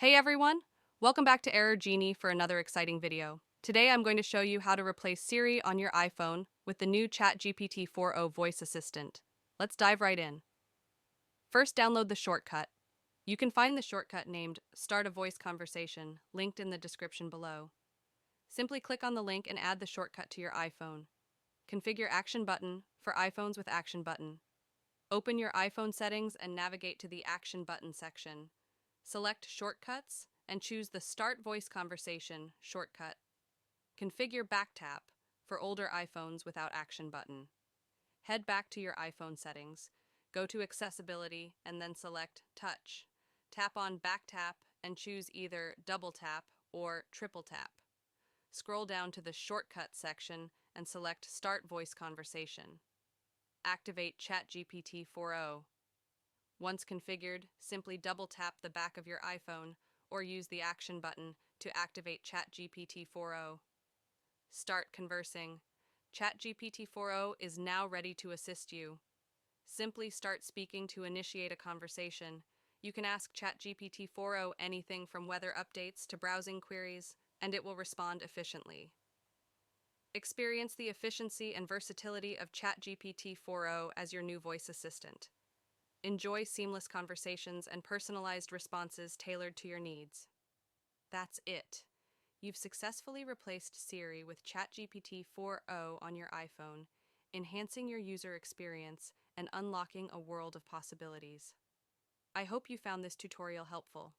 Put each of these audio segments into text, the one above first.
Hey everyone! Welcome back to Error Genie for another exciting video. Today I'm going to show you how to replace Siri on your iPhone with the new ChatGPT-4o voice assistant. Let's dive right in. First, download the shortcut. You can find the shortcut named Start a Voice Conversation linked in the description below. Simply click on the link and add the shortcut to your iPhone. Configure Action Button for iPhones with Action Button. Open your iPhone settings and navigate to the Action Button section. Select Shortcuts and choose the Start Voice Conversation shortcut. Configure Backtap for older iPhones without Action Button. Head back to your iPhone settings, go to Accessibility, and then select Touch. Tap on Backtap and choose either Double Tap or Triple Tap. Scroll down to the Shortcut section and select Start Voice Conversation. Activate ChatGPT-4o. Once configured, simply double-tap the back of your iPhone or use the Action button to activate ChatGPT-4o. Start conversing. ChatGPT-4o is now ready to assist you. Simply start speaking to initiate a conversation. You can ask ChatGPT-4o anything from weather updates to browsing queries, and it will respond efficiently. Experience the efficiency and versatility of ChatGPT-4o as your new voice assistant. Enjoy seamless conversations and personalized responses tailored to your needs. That's it. You've successfully replaced Siri with ChatGPT-4o on your iPhone, enhancing your user experience and unlocking a world of possibilities. I hope you found this tutorial helpful.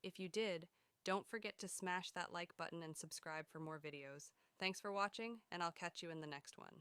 If you did, don't forget to smash that like button and subscribe for more videos. Thanks for watching, and I'll catch you in the next one.